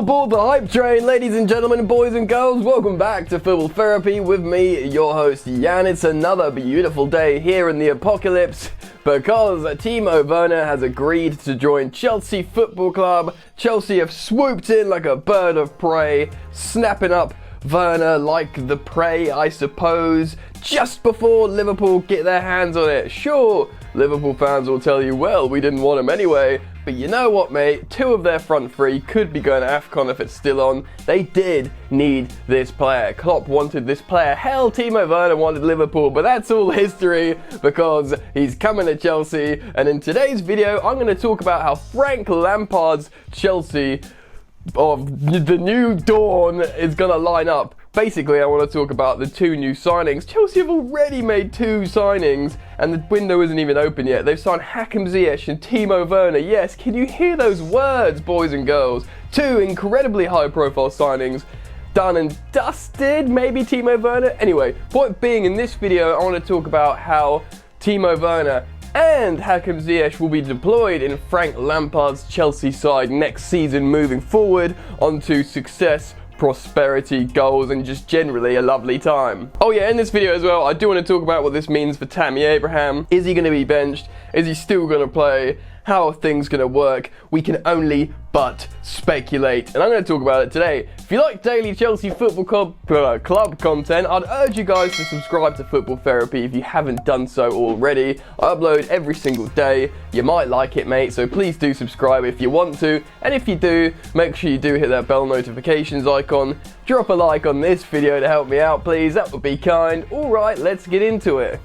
aboard the hype train, ladies and gentlemen, boys and girls. Welcome back to Football Therapy with me, your host Yannick. It's another beautiful day here in the apocalypse because Timo Werner has agreed to join Chelsea Football Club. Chelsea have swooped in like a bird of prey, snapping up Werner like the prey, I suppose, just before Liverpool get their hands on it. Sure, Liverpool fans will tell you, well, we didn't want him anyway. But you know what, mate? Two of their front three could be going to AFCON if it's still on. They did need this player. Klopp wanted this player. Hell, Timo Werner wanted Liverpool, but that's all history because he's coming to Chelsea. And in today's video, I'm going to talk about how Frank Lampard's Chelsea of the new dawn is going to line up. Basically, I want to talk about the two new signings. Chelsea have already made two signings and the window isn't even open yet. They've signed Hakim Ziyech and Timo Werner. Yes, can you hear those words, boys and girls? Two incredibly high-profile signings. Done and dusted, maybe Timo Werner? Anyway, point being, in this video, I want to talk about how Timo Werner and Hakim Ziyech will be deployed in Frank Lampard's Chelsea side next season, moving forward onto success, prosperity, goals, and just generally a lovely time. Oh yeah, in this video as well, I do want to talk about what this means for Tammy Abraham. Is he going to be benched? Is he still going to play? How are things going to work? We can only but speculate, and I'm going to talk about it today. If you like daily Chelsea Football Club content, I'd urge you guys to subscribe to Football Therapy if you haven't done so already. I upload every single day. You might like it, mate, so please do subscribe if you want to, and if you do, make sure you do hit that bell notifications icon. Drop a like on this video to help me out, please. That would be kind. Alright, let's get into it.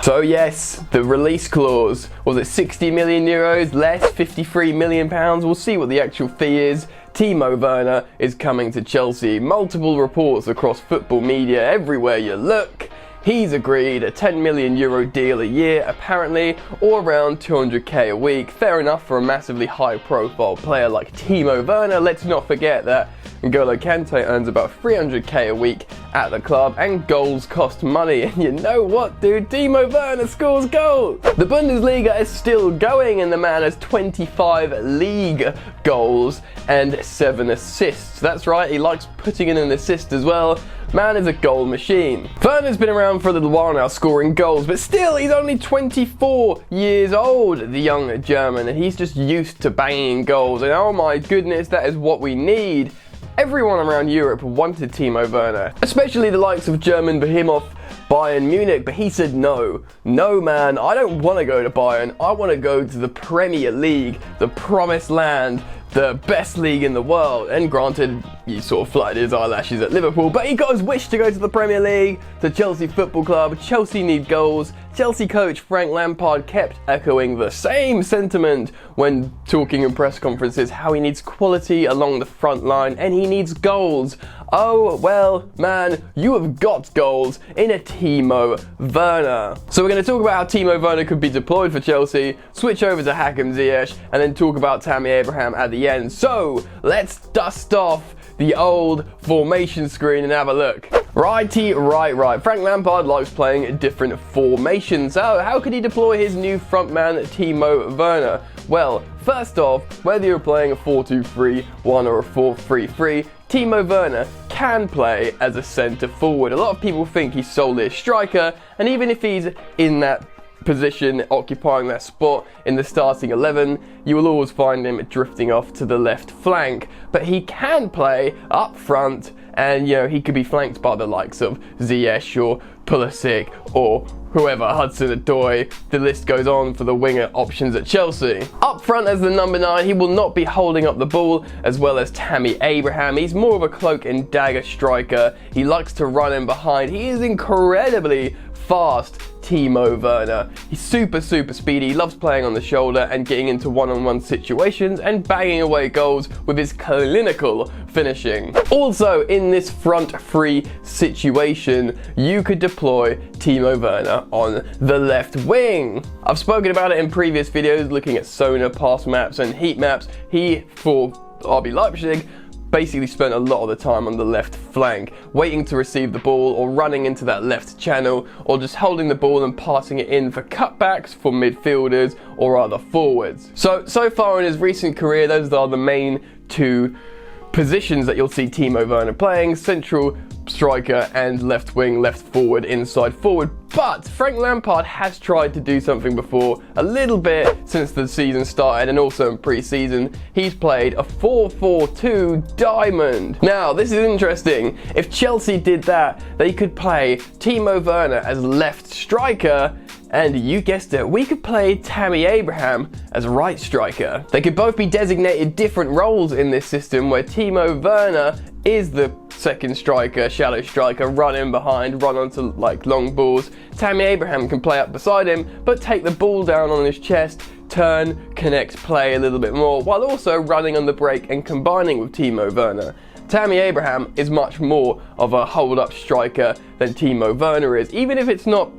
So yes, the release clause. Was it 60 million euros less, 53 million pounds? We'll see what the actual fee is. Timo Werner is coming to Chelsea. Multiple reports across football media everywhere you look. He's agreed a 10 million euro deal a year, apparently, or around 200k a week. Fair enough for a massively high-profile player like Timo Werner. Let's not forget that N'Golo Kante earns about 300k a week at the club, and goals cost money. And you know what, dude? Timo Werner scores goals! The Bundesliga is still going, and the man has 25 league goals and 7 assists. That's right, he likes putting in an assist as well. Man is a goal machine. Werner's been around for a little while now, scoring goals, but still, he's only 24 years old, the young German, and he's just used to banging goals. And oh my goodness, that is what we need. Everyone around Europe wanted Timo Werner, especially the likes of German behemoth Bayern Munich, but he said no. No, man, I don't want to go to Bayern. I want to go to the Premier League, the promised land, the best league in the world. And granted, he sort of fluttered his eyelashes at Liverpool, but he got his wish to go to the Premier League, to Chelsea Football Club. Chelsea need goals. Chelsea coach Frank Lampard kept echoing the same sentiment when talking in press conferences, how he needs quality along the front line and he needs goals. Oh, well, man, you have got goals in a Timo Werner. So we're going to talk about how Timo Werner could be deployed for Chelsea, switch over to Hakim Ziyech, and then talk about Tammy Abraham at the end. So let's dust off the old formation screen and have a look. Righty, right. Frank Lampard likes playing different formations. So how could he deploy his new frontman Timo Werner? Well, first off, whether you're playing a 4-2-3-1 or a 4-3-3, Timo Werner can play as a centre forward. A lot of people think he's solely a striker, and even if he's in that position, occupying that spot in the starting 11, you will always find him drifting off to the left flank. But he can play up front, and you know, he could be flanked by the likes of Ziyech or Pulisic or whoever, Hudson-Odoi. The list goes on for the winger options at Chelsea. Up front as the number 9, he will not be holding up the ball, as well as Tammy Abraham. He's more of a cloak and dagger striker. He likes to run in behind. He is incredibly fast, Timo Werner. He's super speedy, he loves playing on the shoulder and getting into one-on-one situations and banging away goals with his clinical finishing. Also, in this front three situation, you could deploy Timo Werner on the left wing. I've spoken about it in previous videos, looking at sonar pass maps and heat maps. He, for RB Leipzig, basically spent a lot of the time on the left flank, waiting to receive the ball or running into that left channel, or just holding the ball and passing it in for cutbacks for midfielders or other forwards. So far in his recent career, those are the main two positions that you'll see Timo Werner playing: central striker and left wing, left forward, inside forward. But Frank Lampard has tried to do something before, a little bit since the season started, and also in pre-season. He's played a 4-4-2 diamond. Now, this is interesting. If Chelsea did that, they could play Timo Werner as left striker, and you guessed it, we could play Tammy Abraham as right striker. They could both be designated different roles in this system, where Timo Werner is the second striker, shallow striker, run in behind, run onto like long balls. Tammy Abraham can play up beside him, but take the ball down on his chest, turn, connect, play a little bit more, while also running on the break and combining with Timo Werner. Tammy Abraham is much more of a hold-up striker than Timo Werner is. Even if he's not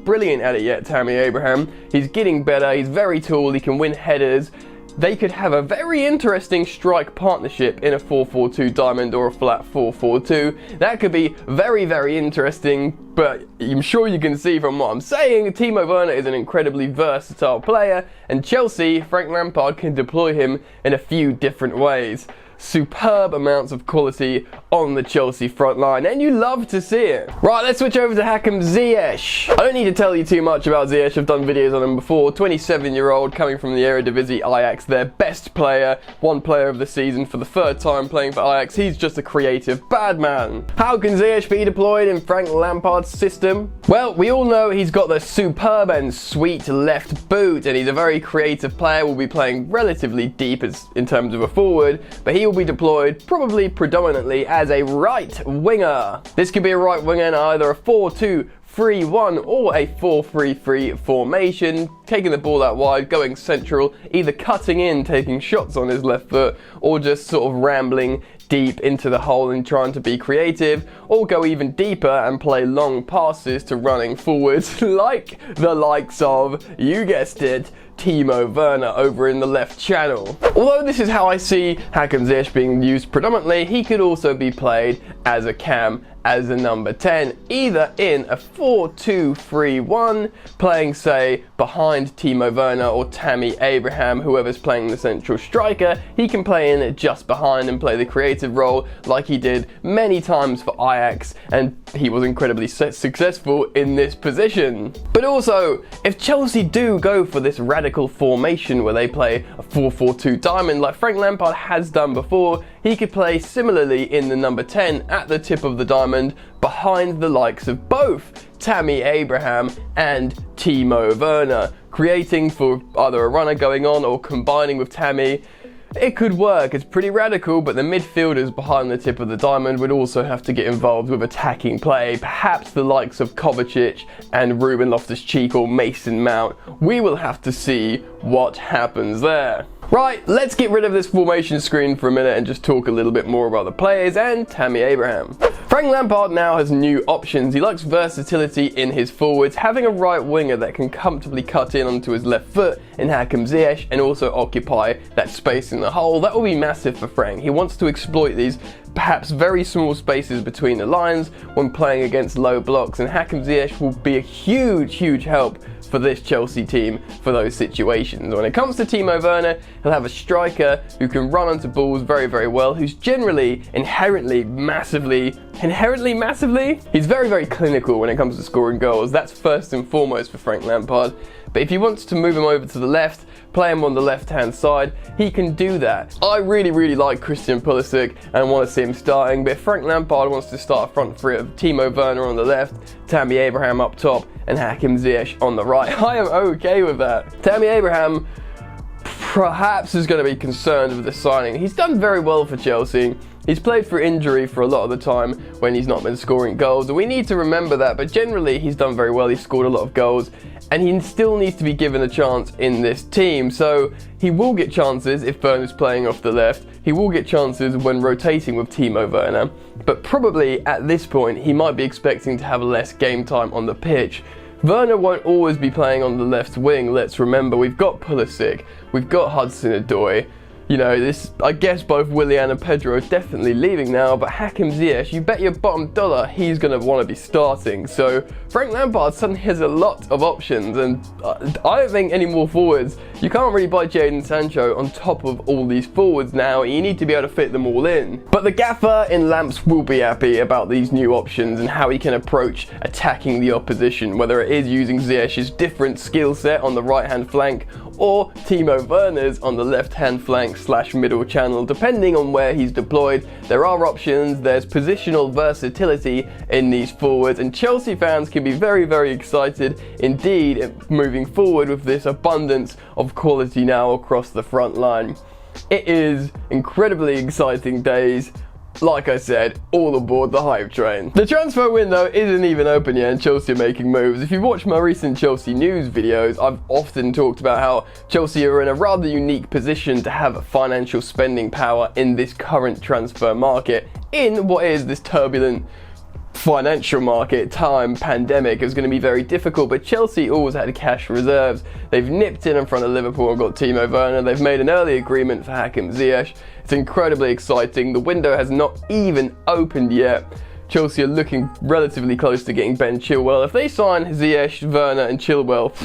brilliant at it yet, Tammy Abraham, he's getting better, he's very tall, he can win headers. They could have a very interesting strike partnership in a 4-4-2 diamond or a flat 4-4-2. That could be very, very interesting, but I'm sure you can see from what I'm saying, Timo Werner is an incredibly versatile player, and Chelsea, Frank Lampard, can deploy him in a few different ways. Superb amounts of quality on the Chelsea front line, and you love to see it. Right, let's switch over to Hakim Ziyech. I don't need to tell you too much about Ziyech, I've done videos on him before. 27-year-old coming from the Eredivisie Ajax, their best player, one player of the season for the third time playing for Ajax. He's just a creative bad man. How can Ziyech be deployed in Frank Lampard's system? Well, we all know he's got the superb and sweet left boot, and he's a very creative player, will be playing relatively deep in terms of a forward, but he will be deployed probably predominantly as a right winger. This could be a right winger in either a 4-2-3-1 or a 4-3-3 formation, taking the ball out wide, going central, either cutting in, taking shots on his left foot, or just sort of rambling deep into the hole and trying to be creative, or go even deeper and play long passes to running forwards like the likes of, you guessed it, Timo Werner over in the left channel. Although this is how I see Hakim Ziyech being used predominantly, he could also be played as a cam, as a number 10, either in a 4-2-3-1, playing say behind Timo Werner or Tammy Abraham, whoever's playing the central striker. He can play in just behind and play the creative role like he did many times for Ajax, and he was incredibly successful in this position. But also, if Chelsea do go for this radical formation where they play a 4-4-2 diamond like Frank Lampard has done before, he could play similarly in the number 10 at the tip of the diamond behind the likes of both Tammy Abraham and Timo Werner, creating for either a runner going on or combining with Tammy. It could work, it's pretty radical, but the midfielders behind the tip of the diamond would also have to get involved with attacking play, perhaps the likes of Kovacic and Ruben Loftus-Cheek or Mason Mount. We will have to see what happens there. Right, let's get rid of this formation screen for a minute and just talk a little bit more about the players and Tammy Abraham. Frank Lampard now has new options. He likes versatility in his forwards, having a right winger that can comfortably cut in onto his left foot in Hakim Ziyech and also occupy that space in the hole. That will be massive for Frank. He wants to exploit these perhaps very small spaces between the lines when playing against low blocks, and Hakim Ziyech will be a huge help for this Chelsea team for those situations. When it comes to Timo Werner, he'll have a striker who can run onto balls very well, who's generally inherently massively, he's very clinical when it comes to scoring goals. That's first and foremost for Frank Lampard. But if he wants to move him over to the left, play him on the left-hand side, he can do that. I really like Christian Pulisic and want to see him starting, but if Frank Lampard wants to start a front three of Timo Werner on the left, Tammy Abraham up top, and Hakim Ziyech on the right, I am okay with that. Tammy Abraham perhaps is going to be concerned with the signing. He's done very well for Chelsea. He's played through injury for a lot of the time when he's not been scoring goals, and we need to remember that, but generally he's done very well. He's scored a lot of goals, and he still needs to be given a chance in this team. So he will get chances if Werner's playing off the left. He will get chances when rotating with Timo Werner, but probably at this point he might be expecting to have less game time on the pitch. Werner won't always be playing on the left wing. Let's remember, we've got Pulisic, we've got Hudson-Odoi. You know, this, I guess both Willian and Pedro are definitely leaving now, but Hakim Ziyech, you bet your bottom dollar he's going to want to be starting. So Frank Lampard suddenly has a lot of options, and I don't think any more forwards. You can't really buy Jadon Sancho on top of all these forwards now. You need to be able to fit them all in. But the gaffer in Lamps will be happy about these new options and how he can approach attacking the opposition, whether it is using Ziyech's different skill set on the right-hand flank or TIMO Werner's on the left-hand flank / middle channel, depending on where he's deployed. There are options, there's positional versatility in these forwards, and Chelsea fans can be very, very excited indeed moving forward with this abundance of quality now across the front line. It is incredibly exciting days. Like I said, all aboard the hype train. The transfer window isn't even open yet and Chelsea are making moves. If you've watched my recent Chelsea news videos, I've often talked about how Chelsea are in a rather unique position to have financial spending power in this current transfer market, in what is this turbulent financial market time. Pandemic is going to be very difficult, but Chelsea always had cash reserves. They've nipped in front of Liverpool and got TIMO Werner. They've made an early agreement for Hakim Ziyech. It's incredibly exciting. The window has not even opened yet. Chelsea are looking relatively close to getting Ben Chilwell. If they sign Ziyech, Werner and Chilwell,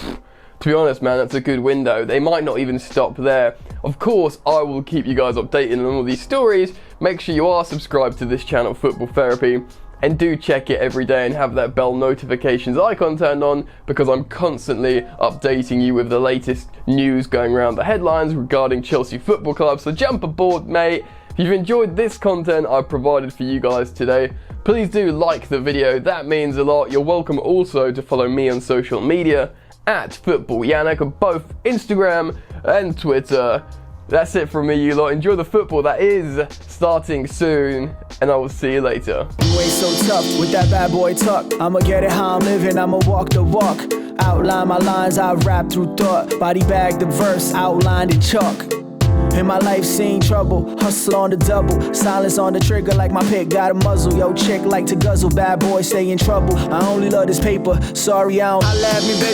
to be honest, man, that's a good window. They might not even stop there. Of course, I will keep you guys updated on all these stories. Make sure you are subscribed to this channel, Football Therapy, and do check it every day and have that bell notifications icon turned on, because I'm constantly updating you with the latest news going around the headlines regarding Chelsea Football Club. So jump aboard, mate. If you've enjoyed this content I've provided for you guys today, please do like the video. That means a lot. You're welcome also to follow me on social media at Football Yannick on both Instagram and Twitter. That's it from me, you lot. Enjoy the football that is starting soon, and I will see you later. You ain't so tough with that bad boy tuck. I'ma get it how I'm living, I'ma walk the walk. Outline my lines, I rap through thought. Body bag the verse, outlined in chalk. In my life seen trouble, hustle on the double. Silence on the trigger like my pick got a muzzle. Yo, chick like to guzzle, bad boy stay in trouble. I only love this paper, sorry I don't. I laugh me, baby.